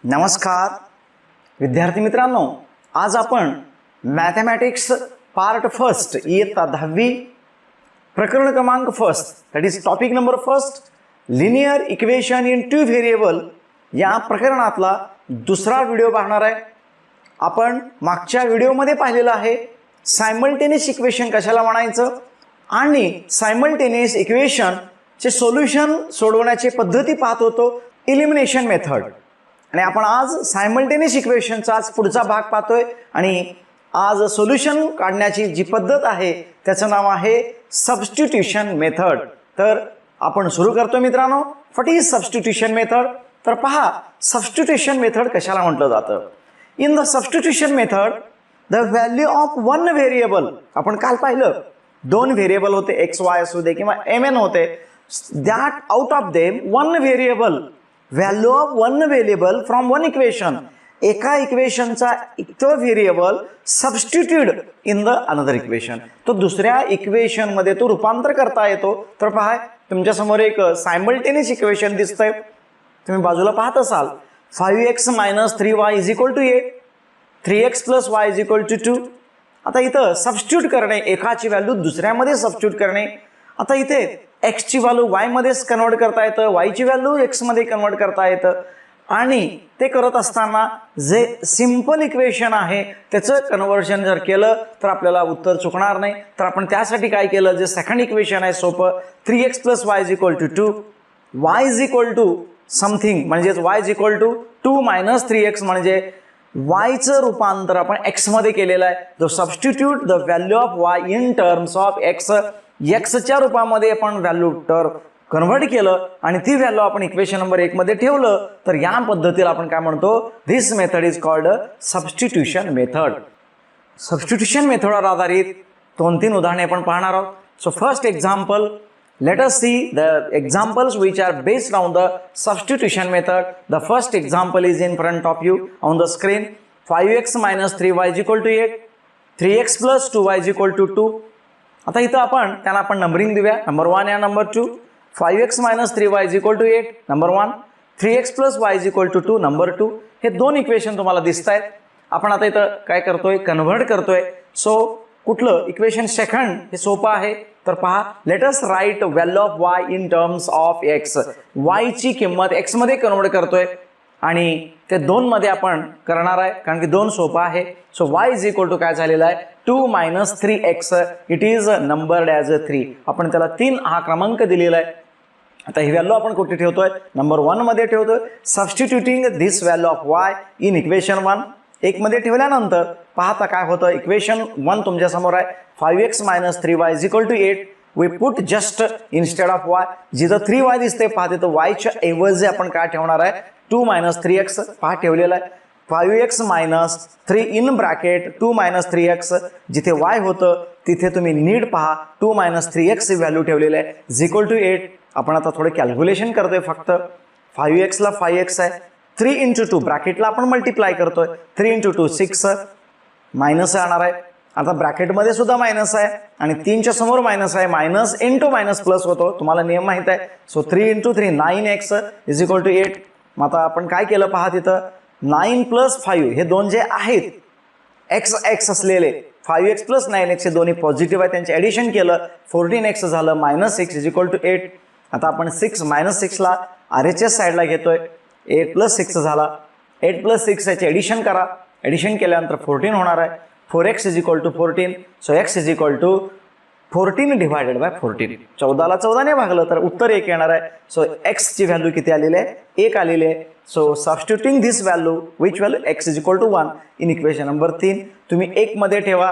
नमस्कार विद्यार्थी मित्रांनो, आज आपण मॅथमॅटिक्स पार्ट फर्स्ट इयत्ता 10वी प्रकरण क्रमांक first that is topic number first linear equation in two variable या प्रकरणातला दुसरा व्हिडिओ पाहणार आहे. आपण मागच्या व्हिडिओमध्ये पाहिलेलं आहे सायमल्टेनियस इक्वेशन कशाला म्हणायचं आणि सायमल्टेनियस इक्वेशनचे सोल्युशन सोडवण्याची पद्धती पाहत होतो, इलिमिनेशन मेथड. आणि आपण आज सायमल्टेनियस इक्वेशनचा आज पुढचा भाग पाहतोय आणि आज सोल्युशन काढण्याची जी पद्धत आहे त्याचं नाव आहे सबस्टिट्यूशन मेथड. तर आपण सुरू करतो मित्रांनो. What is substitution method? तर पहा, सबस्टिट्यूशन मेथड कशाला म्हटलं जातं. In the substitution method the value of one variable, आपण काल पाहिलं दोन व्हेरिएबल होते, एक्स वाय असू दे किंवा एम एन होते, that out of them one variable, value of one variable from one equation, एका इक्वेशनचा तो variable substitute in the another equation, तो दुसऱ्या इक्वेशन मध्ये तो रूपांतर करता येतो. तर पहा, तुमच्या समोर एक सायमल्टेनियस इक्वेशन दिसतंय, तुम्ही बाजूला पाहत असाल 5x - 3y = 8, 3x + y = 2. आता इथं सबस्टिट्यूट करणे, एकाची व्हॅल्यू दुसऱ्यामध्ये सबस्टिट्यूट करणे. आता इथे x ची व्हॅल्यू y मध्ये कन्वर्ट करता येतं, y ची व्हॅल्यू x मध्ये कन्वर्ट करता येतं. आणि ते करत असताना जे सिंपल इक्वेशन आहे त्याचं कन्व्हर्जन जर केलं तर आपल्याला उत्तर चुकणार नाही. तर आपण त्यासाठी काय केलं, जे सेकंड इक्वेशन आहे सोपं, 3x + y = 2, y समथिंग म्हणजेच y = 2 - 3x म्हणजे y चं रूपांतर आपण x मध्ये केलेलं आहे. जो substitute the value of y in terms of x, x च्या रूपामध्ये आपण व्हॅल्यू टर्म कन्व्हर्ट केलं आणि ती व्हॅल्यू आपण इक्वेशन नंबर 1 मध्ये ठेवलं. तर या पद्धतीला आपण काय म्हणतो, this method is called substitution method. Substitution मेथडवर आधारित 2-3 उदाहरणे आपण पाहणार आहोत. So first example, let us see the examples which are based on the substitution method. The first example is in front of you on the screen. 5x - 3y = 8, 3x + 2y = 2. आता इथं आपण त्यांना आपण नंबरिंग देऊया, number 1 या number 2. 5x - 3y = 8 number 1, 3x + y = 2 number 2. हे दोन equation तुम्हाला दिसत आहेत. आपण आता इथं काय करतोय, कन्व्हर्ट करतोय. सो कुठलं इक्वेशन सेकंड हे सोपं आहे. तर पहा, let us write value of y in terms of x, y ची किंमत x मध्ये कन्वर्ट करतोय आणि ते 2 मध्ये आपण करणार आहे कारण की 2 सोपं आहे. सो y = काय झालेला आहे, 2 - 3x, it is numbered as 3. आपण त्याला 3 हा क्रमांक दिलेला आहे. आता ही व्हॅल्यू आपण कुठे ठेवतोय, नंबर 1 मध्ये ठेवतोय. Substituting this value of y in equation 1, 1 मध्ये ठेवल्यानंतर पाहता काय होतं, इक्वेशन 1 तुमच्या समोर आहे. 5x - 3y = 8. We put just instead of y, जिथं 3y दिसते पाहते तर y च्या ऐवजी आपण काय ठेवणार आहे, 2 - 3x पहा ठेवलेला आहे. 5x - 3 इन ब्रॅकेट 2 - 3x, जिथे y होतं तिथे तुम्ही नीट पहा 2 - 3x ही व्हॅल्यू ठेवलेली आहे = 8. आपण आता थोडे कॅल्क्युलेशन करतोय. फक्त 5x ला 5x आहे, 3 × 2 ब्रॅकेटला आपण मल्टिप्लाय करतोय, 3 × 2 6 मायनस येणार आहे. आता ब्रॅकेटमध्ये सुद्धा मायनस आहे आणि 3च्या समोर मायनस आहे, मायनस इंटू मायनस प्लस होतो, तुम्हाला नियम माहित आहे. So 3 × 3 9x = 8. मग आता आपण काय केलं पहा, तिथं 9 + 5 हे दोन जे आहेत x असलेले 5x + 9x हे दोन्ही पॉझिटिव्ह आहे, त्यांचे ॲडिशन केलं 14x झालं, -6 = 8. आता आपण 6 ला RHS साईडला घेतोय, 8 + 6 झाला, 8 + 6 याचे ॲडिशन करा, ॲडिशन केल्यानंतर 14 होणार आहे. 4x = 14. So x = 14 / 14. 14 ला 14 ने भागलं तर उत्तर 1 येणार आहे. सो x ची व्हॅल्यू किती आलेली आहे, 1 आलेली आहे. So substituting this value, which value x = 1 in equation number 3. तुम्ही 1 मध्ये ठेवा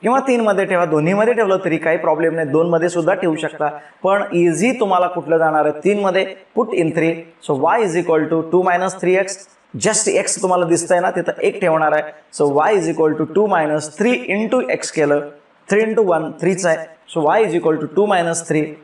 किंवा 3 मध्ये ठेवा, दोन्हीमध्ये ठेवलं तरी काही प्रॉब्लेम नाही, 2 मध्ये सुद्धा ठेवू शकता. पण इझी तुम्हाला कुठलं जाणार आहे, 3 मध्ये put in 3. So y = 2 - 3x, just x तुम्हाला दिसतंय ना, तिथं 1 ठेवणार आहे. सो y = 2 - 3 × x केलं, 3 × 1 3च आहे. So y = 2 - 3.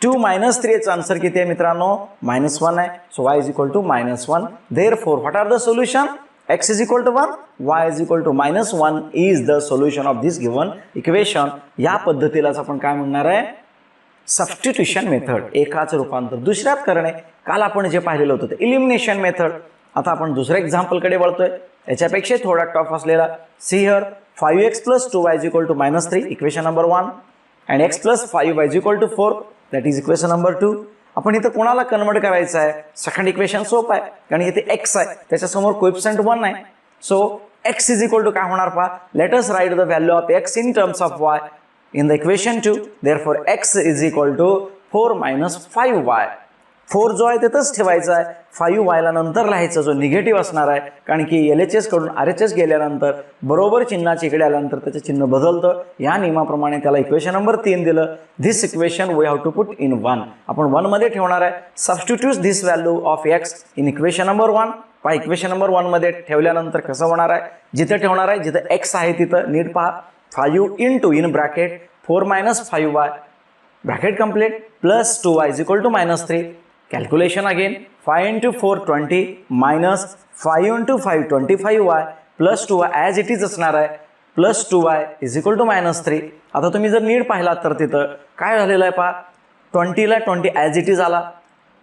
2 - 3 चा आन्सर किती आहे मित्रांनो, -1 आहे. So y = -1. Therefore what are the solution, x = 1, y = -1 is the solution of this given equation. या पद्धतीलाच आपण काय म्हणणार आहे, सबस्टिट्यूशन मेथड, एकाच रूपांतर दुसऱ्यात करणे. काल आपण जे पाहिलेलं होतं ते इलिमिनेशन मेथड. आता आपण दुसऱ्या एक्झाम्पलकडे वळतोय, याच्यापेक्षा थोडा टफ असलेला. See here 5x + 2y = -3, equation number 1, and x + 5y = 4, that is equation number 2. आपण इथं कोणाला कन्वर्ट करायचं आहे? सेकंड इक्वेशन सोपं आहे, कारण इथे x आहे, त्याच्यासमोर कोएफिशियंट 1 आहे. सो x = काय होणार पहा, let us write the value of x in terms of y in the equation 2. Therefore x = 4 - 5y. 4 जो आहे तिथंच ठेवायचा आहे, 5y ला नंतर लिहायचं, जो निगेटिव्ह असणार आहे, कारण की LHS कडून RHS गेल्यानंतर बरोबर चिन्हाच्या इकडे आल्यानंतर त्याचं चिन्ह बदलतं. या नियमाप्रमाणे त्याला इक्वेशन नंबर 3 दिलं. This equation we have to put in 1. आपण 1 मध्ये ठेवणार आहे. Substitute this value of x in equation number 1. पहा इक्वेशन नंबर 1 मध्ये ठेवल्यानंतर कसं होणार आहे, जिथे ठेवणार आहे जिथे x आहे तिथं नीट पहा. 5 * in bracket 4 - 5y bracket complete plus 2y = -3. Calculation again, 5 × 4 20 minus 5 × 5 25y plus 2y as it is असणार आहे plus 2y = -3. आता तुम्ही जर नीट पाहिलात तर तिथं काय झालेलं आहे पहा, 20 ला 20 as it is आला,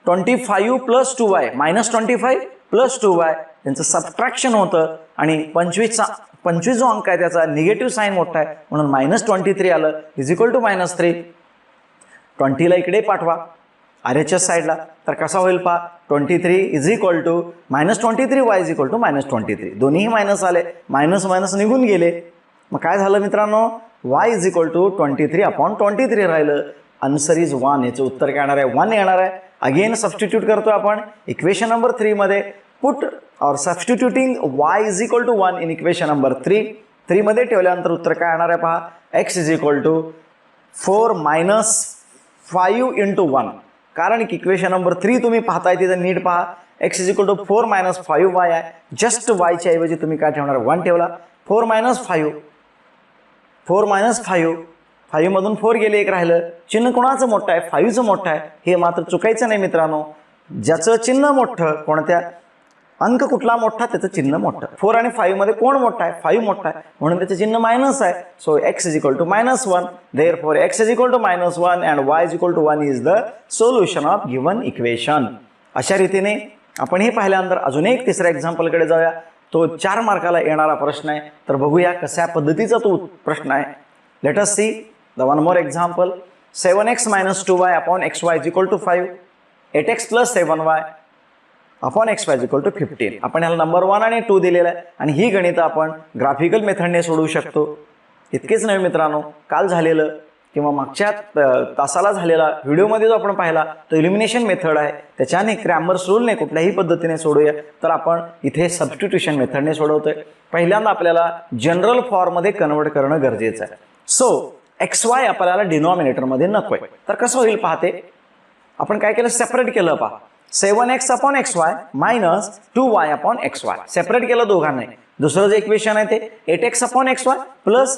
25 + 2y -25 + 2y त्यांचं सबट्रॅक्शन होतं, आणि 25 जो अंक आहे त्याचा निगेटिव्ह साईन मोठा आहे म्हणून -23 आलं = -3. 20 ला इकडे पाठवा RHS साईडला, तर कसा होईल पहा, 23 = -23y = -23. दोन्हीही मायनस आले, मायनस निघून गेले. मग काय झालं मित्रांनो, y = 23/23 राहिलं. Answer is 1. याचं उत्तर काय येणार आहे, 1 येणार आहे. अगेन सबस्टिट्यूट करतो आपण इक्वेशन नंबर 3 मध्ये. पुट और substituting y = 1 in equation number 3 मध्ये ठेवल्यानंतर उत्तर काय येणार आहे पहा, x = 4 - 5 × 1. कारण की इक्वेशन नंबर 3 तुम्ही पाहताय तिथे नीट पहा, x = 4 - 5y आहे. जस्ट y च्या ऐवजी तुम्ही काय ठेवणार, 1 ठेवला. 4 - 5 5 मधून 4 गेले, एक राहिलं. चिन्ह कोणाचं मोठं आहे, 5चं मोठं आहे. हे मात्र चुकायचं नाही मित्रांनो. ज्याचं चिन्ह मोठं, कोणत्या अंक कुठला मोठा त्याचं चिन्ह मोठं. 4 आणि 5 मध्ये कोण मोठा आहे, 5 मोठा आहे म्हणून त्याचं चिन्ह मायनस आहे. So x = -1. Therefore x = -1 and y = 1 is the solution of given equation. अशा रीतीने आपण हे पाहिल्यानंतर अजून एक तिसऱ्या एक्झाम्पलकडे जाऊया. तो 4 मार्काला येणारा प्रश्न आहे, तर बघूया कशा पद्धतीचा तो प्रश्न आहे. Let us see the one more example. 7x - 2y upon xy = 5. 8x + 7y upon xy = 15. आपण याला नंबर 1 आणि 2 दिलेला आहे, आणि ही गणित आपण ग्राफिकल मेथडने सोडवू शकतो. इतकेच नाही मित्रांनो, काल झालेलं किंवा मागच्या तासाला झालेला व्हिडिओमध्ये जो आपण पाहिला तो इलिमिनेशन मेथड आहे. त्याच्याने क्रॅमर्स रूलने कुठल्याही पद्धतीने सोडूया, तर आपण इथे सबस्टिट्यूशन मेथडने सोडवतोय. पहिल्यांदा आपल्याला जनरल फॉर्ममध्ये कन्वर्ट करणं गरजेचं आहे. सो XY आपल्याला डिनॉमिनेटरमध्ये नकोय, तर कसं होईल पाहते. आपण काय केलं, सेपरेट केलं पहा. 7x upon xy minus 2y upon xy separate केलं दोघांना. दुसरं जे इक्वेशन आहे ते 8x upon xy plus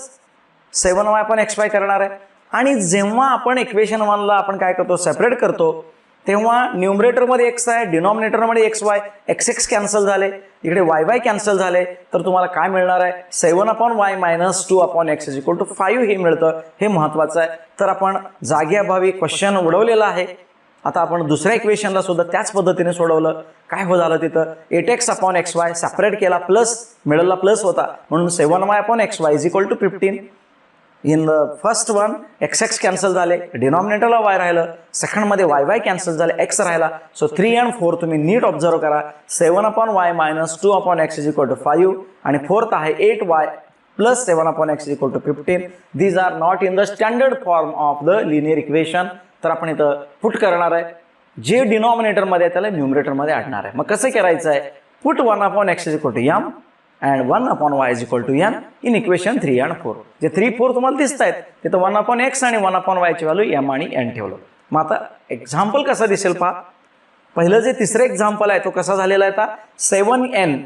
7y upon xy करणार आहे. आणि जेव्हा आपण इक्वेशन 1 ला आपण काय करतो, सेपरेट करतो, तेव्हा न्यूमरेटरमध्ये x आहे, डिनॉमिनेटरमध्ये xy, x कॅन्सल झाले, इकडे y कॅन्सल झाले, तर तुम्हाला काय मिळणार आहे, 7/y मायनस 2/x = 5 हे मिळतं. हे महत्त्वाचं आहे. तर आपण जागेअभावी क्वेश्चन उडवलेला आहे. आता आपण दुसऱ्या इक्वेशनला सुद्धा त्याच पद्धतीने सोडवलं. काय हो झालं तिथं, 8x अपॉन xy सेपरेट केला, प्लस मिडलला प्लस होता म्हणून 7y upon xy = 15. In the first one x cancel झाले, डिनॉमिनेटरला y राहिलं, सेकंडमध्ये y कॅन्सल झाले, x राहिला. सो 3 आणि 4 तुम्ही नीट ऑब्झर्व करा. 7/y मायनस 2/x = 5 आणि फोर्थ आहे 8y plus 7/x = 15. These are not in the standard form of the linear equation. तर आपण इथं पुट करणार आहे, जे डिनॉमिनेटरमध्ये त्याला न्यूमरेटरमध्ये आणणार आहे. मग कसं करायचं आहे, put 1/x = m and 1/y = n in equation 3 and 4. जे 3, 4 तुम्हाला दिसत आहेत तिथं 1/x आणि 1/y ची व्हॅल्यू m आणि n ठेवलं. मग आता एक्झाम्पल कसं दिसेल पहा. पहिलं जे तिसरं एक्झाम्पल आहे तो कसा झालेला आहे, आता 7n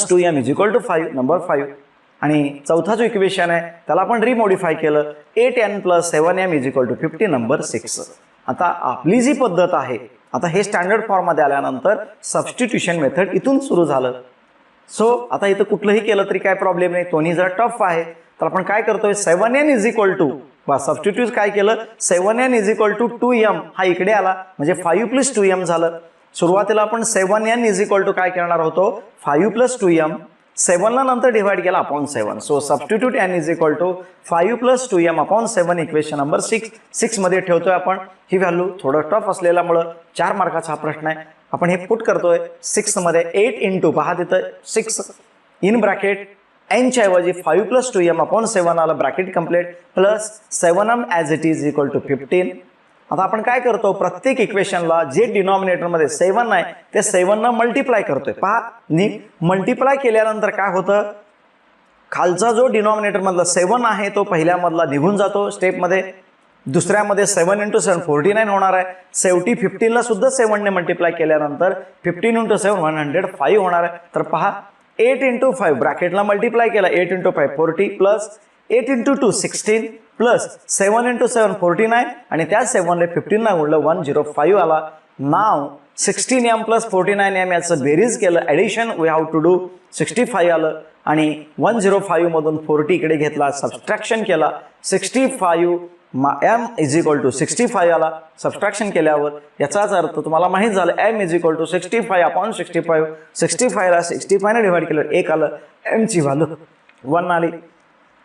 - 2m = 5 नंबर 5. आणि चौथा जो इक्वेशन आहे त्याला आपण रिमॉडिफाय केलं, 8n + 7m = 50 नंबर 6. आता आपली जी पद्धत आहे, आता हे स्टँडर्ड फॉर्ममध्ये आल्यानंतर सबस्टिट्यूशन मेथड इथून सुरू झालं. सो आता इथं कुठलंही केलं तरी काय प्रॉब्लेम नाही, दोन्ही जरा टफ आहे. तर आपण काय करतोय, 7n = सबस्टिट्यूट काय केलं, 7n = 2m हा इकडे आला, म्हणजे 5 + 2m झालं. सुरुवातीला आपण 7n इज इक्वल टू काय करणार होतो 5 + 2m 7 ला नंतर डिवाइड केला upon 7. So substitute n is equal to 5 + 2m upon 7 equation number 6 मध्ये ठेवतोय आपण. ही व्हॅल्यू थोडं टफ असलेल्यामुळं 4 मार्काचा हा प्रश्न आहे. आपण हे पुट करतोय 6 मध्ये 8 इंटू पहा तिथं 6 इन ब्रॅकेट n च्या ऐवजी 5 + 2m अपॉन 7 आलं bracket complete plus 7m as it is equal to 15. आता आपण काय करतो प्रत्येक इक्वेशनला जे डिनॉमिनेटर मध्ये 7 आहे ते 7 न मल्टिप्लाय करतोय. पहा मल्टिप्लाय केल्यानंतर काय होतं खालचा जो डिनॉमिनेटर मधला 7 आहे तो पहिल्या मधला निघून जातो स्टेप मध्ये. दुसऱ्यामध्ये 7 × 7 49 होणार आहे. शेवटी 15 ला सुद्धा 7 ने मल्टिप्लाय केल्यानंतर 15 × 7 105 होणार आहे. तर पहा 8 × 5 ब्रॅकेटला मल्टिप्लाय केला 8 × 5 40 प्लस 8 × 2 16 प्लस 7 × 7 49 आणि त्या 7 ने 15 ला गुणलं 105 आला. नाव 16m + 49m याचं बेरीज केलं addition we have to do 65 आलं आणि 105 मधून 40 इकडे घेतला सबस्ट्रॅक्शन केला 65 m इज इक्वल टू 65 आला. सबस्ट्रॅक्शन केल्यावर याचाच अर्थ तुम्हाला माहित झालं m is equal to 65 upon 65 65 ला 65 ने डिवाइड केलं 1 आलं. m ची व्हॅल्यू 1 आली.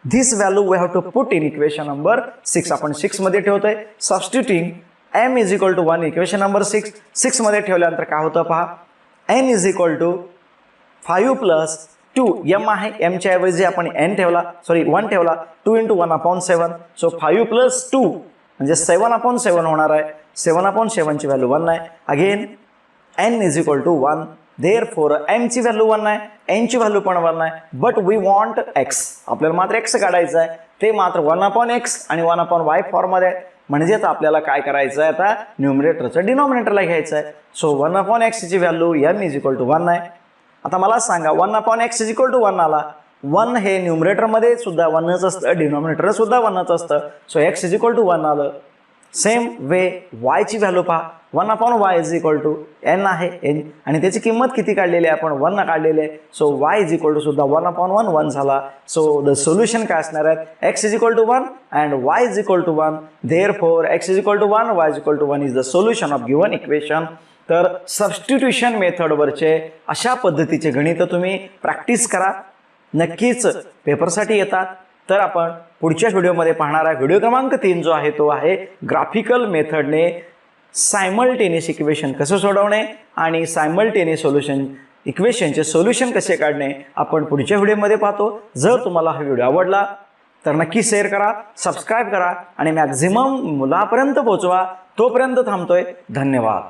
This value we have to put in equation number 6. आपण 6 मध्ये ठेवतोय substituting m is equal to 1 equation number 6 मध्ये ठेवल्यानंतर काय होतं पहा n is equal to 5 + 2m आहे m च्या ऐवजी आपण n ठेवला 1 ठेवला 2 × 1 अपॉन 7. सो 5 + 2 म्हणजे 7/7 होणार आहे. 7/7 ची व्हॅल्यू 1 आहे. Again n is equal to 1. Therefore m ची व्हॅल्यू 1 आहे n ची व्हॅल्यू पण 1 आहे. बट वी वॉन्ट x आपल्याला मात्र x काढायचं आहे ते मात्र 1/x आणि 1/y फॉर्म मध्ये आहे. म्हणजेच आपल्याला काय करायचं आहे आता न्यूमरेटरचं डिनॉमिनेटरला घ्यायचं आहे. सो 1/x ची value m is equal to 1 आहे. आता मला सांगा 1/x इज इक्वल टू 1 आला. 1 हे न्यूमरेटर मध्ये सुद्धा 1च असतं डिनॉमिनेटर सुद्धा 1च असतं. So x is equal to 1 आलं. सेम वे y ची व्हॅल्यू पहा 1/y is equal to n आहे n आणि त्याची किंमत किती काढलेली आहे आपण 1 काढलेली आहे. So y is equal to सुद्धा 1/1 1 झाला. सो द सोल्युशन काय असणार आहे x is equal to 1 and y is equal to 1. Therefore x is equal to 1 y is equal to 1 is the solution of given equation. तर substitution मेथडवरचे अशा पद्धतीचे गणित तुम्ही प्रॅक्टिस करा. नक्कीच पेपरसाठी येतात. तर आपण पुढच्या व्हिडिओमध्ये पाहणार आहे व्हिडिओ क्रमांक 3 जो आहे तो आहे ग्राफिकल मेथडने सायमल्टेनियस इक्वेशन कसं सोडवणे आणि सायमल्टेनियस सोल्युशन इक्वेशनचे सोल्युशन कसे काढणे आपण पुढच्या व्हिडिओमध्ये पाहतो. जर तुम्हाला हा व्हिडिओ आवडला तर नक्की शेअर करा सबस्क्राईब करा आणि मॅक्झिमम मुलापर्यंत पोहोचवा. तोपर्यंत थांबतोय. धन्यवाद.